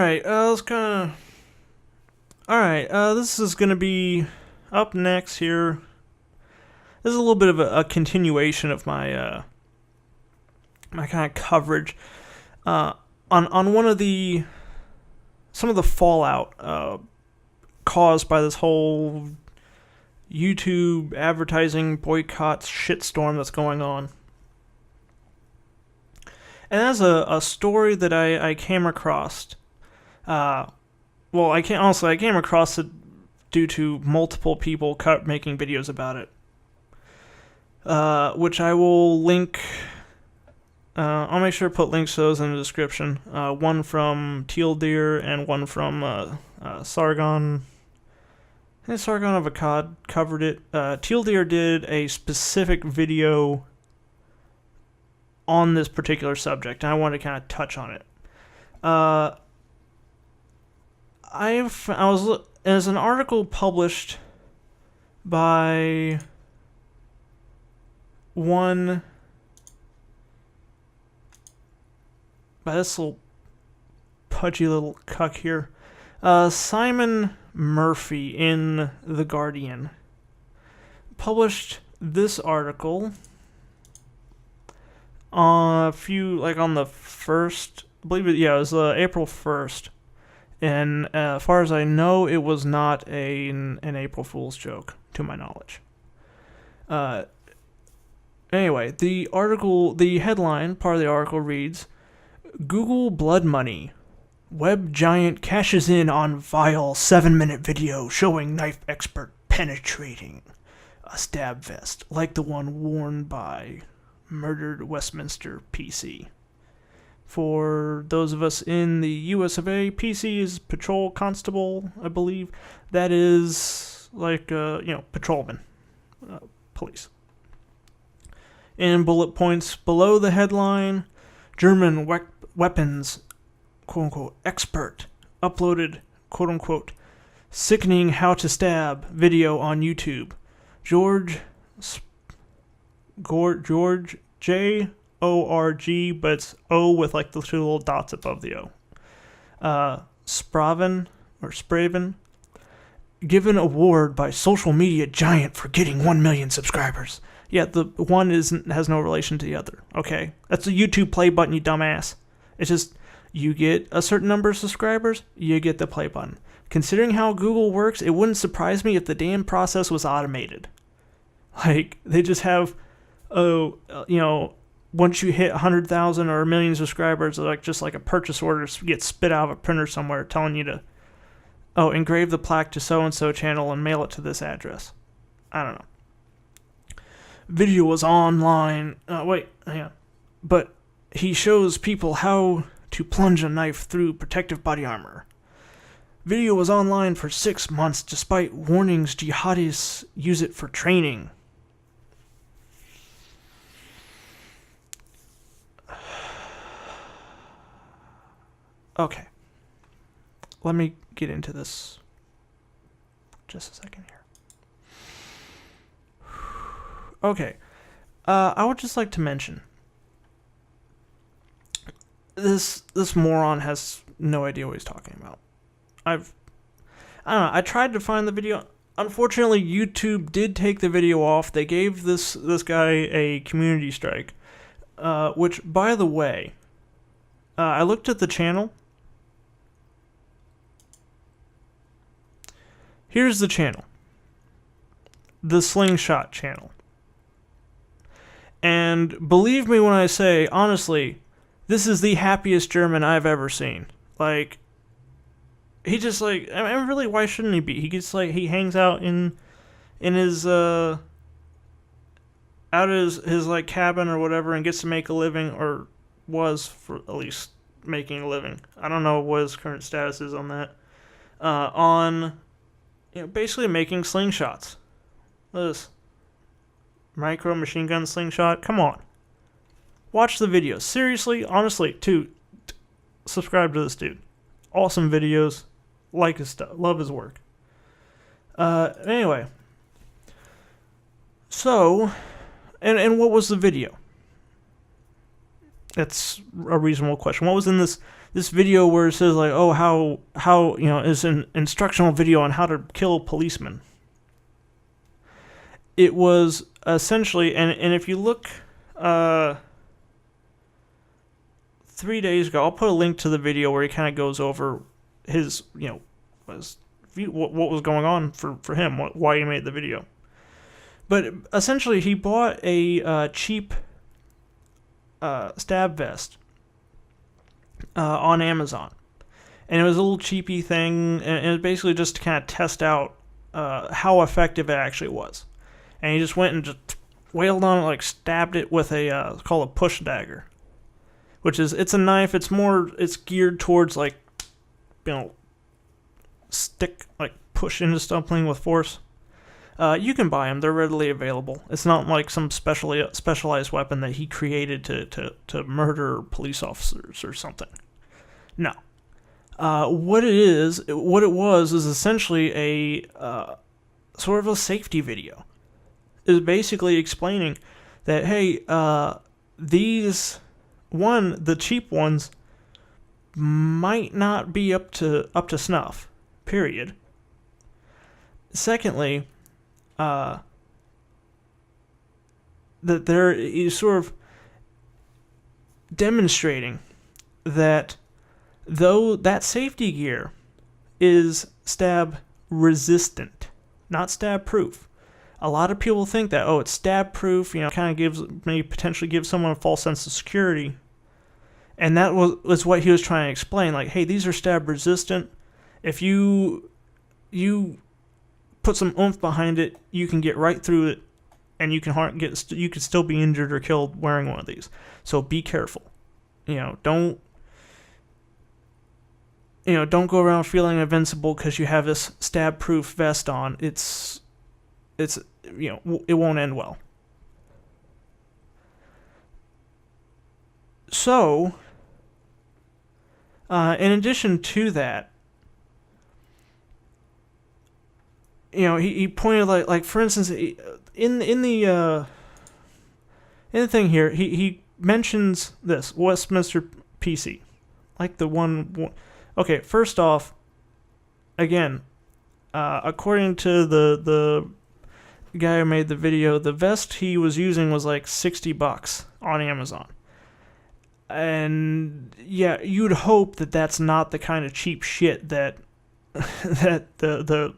Alright, let's kind of... Alright, this is going to be up next here. This is a little bit of a continuation of my my kind of coverage on one of some of the fallout caused by this whole YouTube advertising boycott shitstorm that's going on. And that's a story that I came across. I came across it due to multiple people making videos about it. Which I will link. I'll make sure to put links to those in the description. One from Teal Deer and one from Sargon. I think Sargon of Akkad covered it. Teal Deer did a specific video on this particular subject, and I wanted to kind of touch on it. As an article published by this little pudgy little cuck here, Simon Murphy in The Guardian published this article on the 1st, I believe it was April 1st, and as far as I know, it was not an April Fool's joke, to my knowledge. Anyway, the headline, part of the article reads, Google blood money. Web giant cashes in on vile 7-minute video showing knife expert penetrating a stab vest like the one worn by murdered Westminster PC. For those of us in the US of A, PC is patrol constable, I believe. That is like, patrolman, police. In bullet points below the headline, German weapons, quote-unquote, expert uploaded, quote-unquote, sickening how to stab video on YouTube. George J-O-R-G, but it's O with like the two little dots above the O. Spraven, given award by social media giant for getting 1 million subscribers. Yeah, the one has no relation to the other. Okay, that's a YouTube play button, you dumbass. It's just, you get a certain number of subscribers, you get the play button. Considering how Google works, it wouldn't surprise me if the damn process was automated. Like, they just have, once you hit 100,000 or 1 million subscribers, just like a purchase order gets spit out of a printer somewhere telling you to, engrave the plaque to so-and-so channel and mail it to this address. I don't know. Video was online. But he shows people how to plunge a knife through protective body armor. Video was online for 6 months despite warnings jihadists use it for training. Okay. Let me get into this just a second here. Okay. I would just like to mention this moron has no idea what he's talking about. I don't know, I tried to find the video. Unfortunately, YouTube did take the video off. They gave this guy a community strike. Which, by the way, I looked at the channel. Here's the channel. The Slingshot channel. And believe me when I say, honestly, this is the happiest German I've ever seen. Like, he just really, why shouldn't he be? He gets he hangs out in his out of his cabin or whatever and gets to make a living, or was for at least making a living. I don't know what his current status is on that. Basically making slingshots. Look at this. Micro machine gun slingshot. Come on. Watch the videos. Seriously, honestly, subscribe to this dude. Awesome videos. Like his stuff. Love his work. Anyway. So, what was the video? That's a reasonable question. What was in this this video where it says like, oh, how is an instructional video on how to kill policemen. It was essentially, and if you look 3 days ago, I'll put a link to the video where he kind of goes over his, what was going on for him, why he made the video. But essentially, he bought a cheap stab vest on Amazon. And it was a little cheapy thing, and it was basically just to kind of test out how effective it actually was. And he just went and just wailed on it, like stabbed it with it's called a push dagger. Which is, it's a knife, it's geared towards like, stick, like push into something with force. You can buy them, they're readily available. It's not like some specialized weapon that he created to murder police officers or something. No. What it was essentially a sort of a safety video. It was basically explaining that, hey, the cheap ones might not be up to snuff, period. Secondly, that there is sort of demonstrating that though that safety gear is stab resistant, not stab proof. A lot of people think that, it's stab proof, kind of may potentially give someone a false sense of security. And that was what he was trying to explain. Like, hey, these are stab resistant. If you put some oomph behind it, you can get right through it, and you can still be injured or killed wearing one of these. So be careful. Don't go around feeling invincible because you have this stab proof vest on. It won't end well. So, in addition to that, he pointed like for instance, in the thing here, he mentions this Westminster PC, like the one. Okay, first off, again, according to the guy who made the video, the vest he was using was like $60 on Amazon. And yeah, you'd hope that that's not the kind of cheap shit that the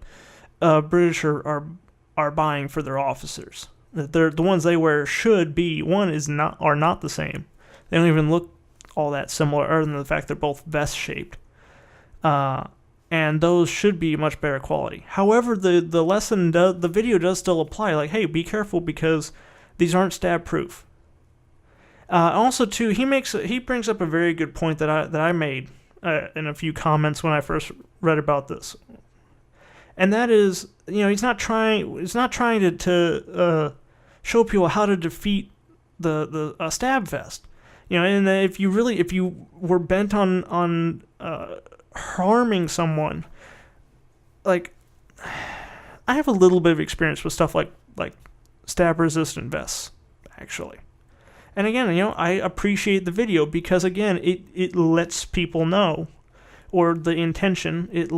British are buying for their officers. That the ones they wear are not the same. They don't even look all that similar, other than the fact they're both vest shaped. And those should be much better quality. However, the video does still apply. Like, hey, be careful because these aren't stab proof. Also, too, he brings up a very good point that I made in a few comments when I first read about this, and that is, he's not trying to show people how to defeat the stab vest, and that if you were bent on harming someone, like, I have a little bit of experience with stuff like stab resistant vests, actually. And again, I appreciate the video because, again, it lets people know, or the intention, it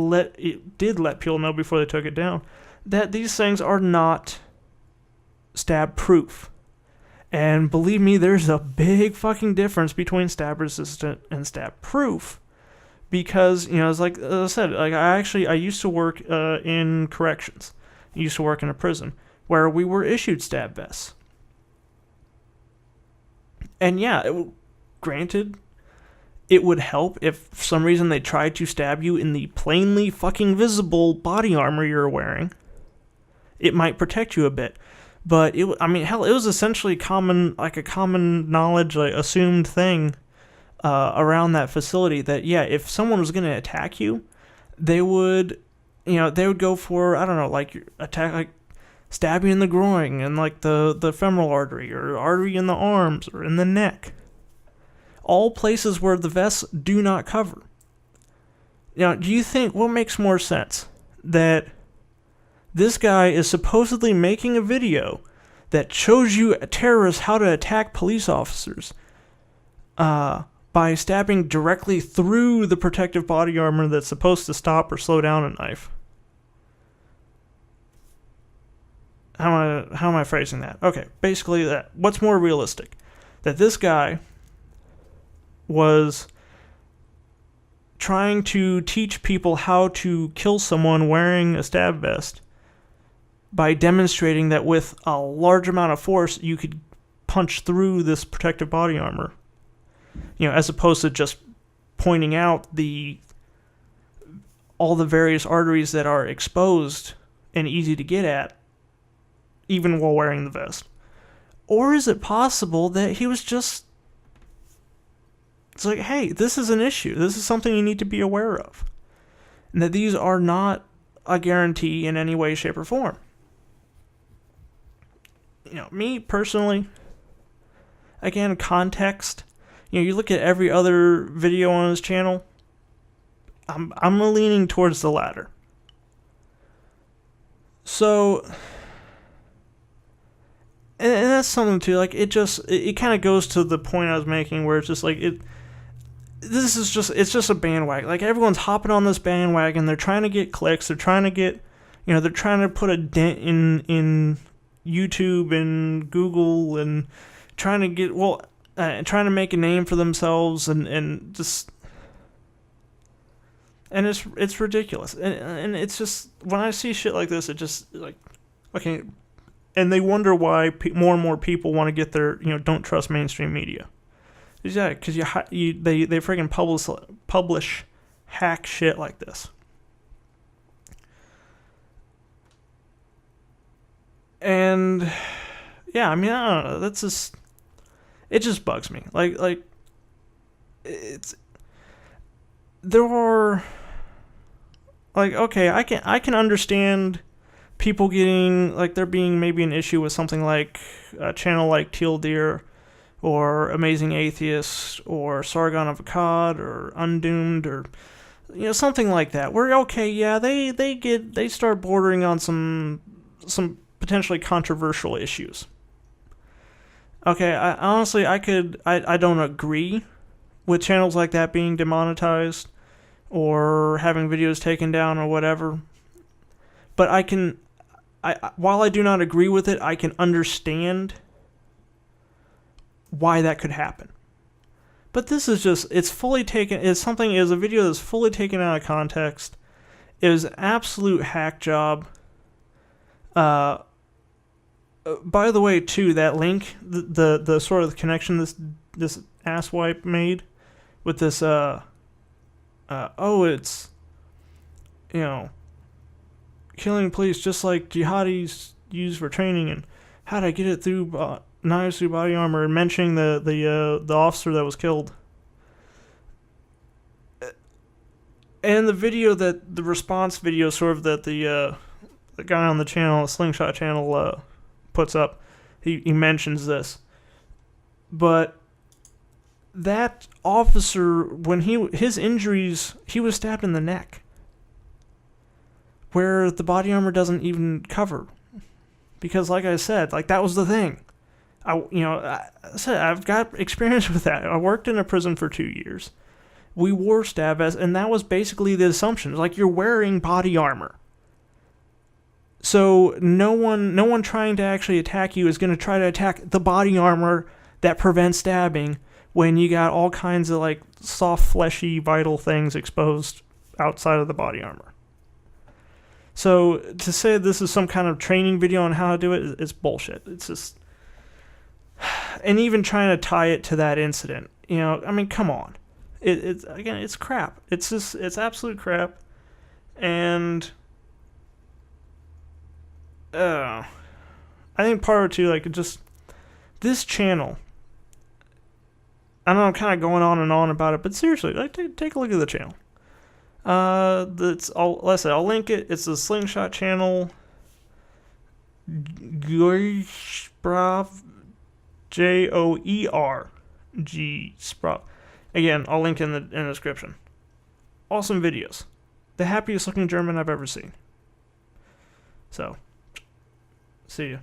did let people know before they took it down, that these things are not stab proof. And believe me, there's a big fucking difference between stab resistant and stab proof. Because, it's like I said, like I used to work in corrections. I used to work in a prison where we were issued stab vests. And yeah, granted, it would help if for some reason they tried to stab you in the plainly fucking visible body armor you're wearing. It might protect you a bit. But, it was essentially common knowledge, like, assumed thing around that facility that, yeah, if someone was going to attack you, they would go for, I don't know, like, attack, like, stab you in the groin and like the femoral artery or artery in the arms or in the neck. All places where the vests do not cover. Do you think, what makes more sense? That this guy is supposedly making a video that shows you terrorists how to attack police officers by by stabbing directly through the protective body armor that's supposed to stop or slow down a knife. How am I phrasing that? Okay, basically that. What's more realistic? That this guy was trying to teach people how to kill someone wearing a stab vest by demonstrating that with a large amount of force you could punch through this protective body armor. As opposed to just pointing out all the various arteries that are exposed and easy to get at, even while wearing the vest. Or is it possible that he was just... It's like, hey, this is an issue. This is something you need to be aware of. And that these are not a guarantee in any way, shape, or form. Me personally, again, context. You look at every other video on his channel, I'm leaning towards the latter. So, and that's something too, like, it kind of goes to the point I was making, where it's just like, it's just a bandwagon. Like, everyone's hopping on this bandwagon, they're trying to get clicks, they're trying to get, they're trying to put a dent in YouTube and Google, and trying to get, trying to make a name for themselves, and just, and it's ridiculous, and it's just, when I see shit like this, it just, like, okay, and they wonder why more and more people want to get their, don't trust mainstream media. Yeah, because they freaking publish hack shit like this. And yeah, I mean, I don't know. That's just, it just bugs me. Like there are, like, okay, I can understand people getting, like, there being maybe an issue with something like a channel like Teal Deer, or Amazing Atheist, or Sargon of Akkad, or Undoomed, or something like that, where, okay, yeah, they start bordering on some potentially controversial issues. Okay, I don't agree with channels like that being demonetized or having videos taken down or whatever, but while I do not agree with it, I can understand why that could happen. But this is just, it's a video that's fully taken out of context. It was an absolute hack job. By the way, too, that link, the sort of connection this asswipe made with this, it's, killing police just like jihadis use for training, and how to get it through knives through body armor, and mentioning the officer that was killed. And the video the response video sort of that the guy on the channel, the Slingshot channel, puts up, he mentions this. But that officer, when his injuries, he was stabbed in the neck, where the body armor doesn't even cover. Because, like I said, like, that was the thing. I've got experience with that. I worked in a prison for 2 years. We wore stab vests, and that was basically the assumption. Like, you're wearing body armor. So no one trying to actually attack you is going to try to attack the body armor that prevents stabbing, when you got all kinds of, like, soft, fleshy, vital things exposed outside of the body armor. So to say this is some kind of training video on how to do it, it's bullshit. It's just, and even trying to tie it to that incident, I mean, come on. It's crap. It's absolute crap. And I think part of it too, like, just this channel, I know I'm kind of going on and on about it, but seriously, like, take a look at the channel. I'll link it. It's the Slingshot channel. Jörg Sprave, Joerg Sprave. Again, I'll link in the description. Awesome videos. The happiest looking German I've ever seen. So, see ya.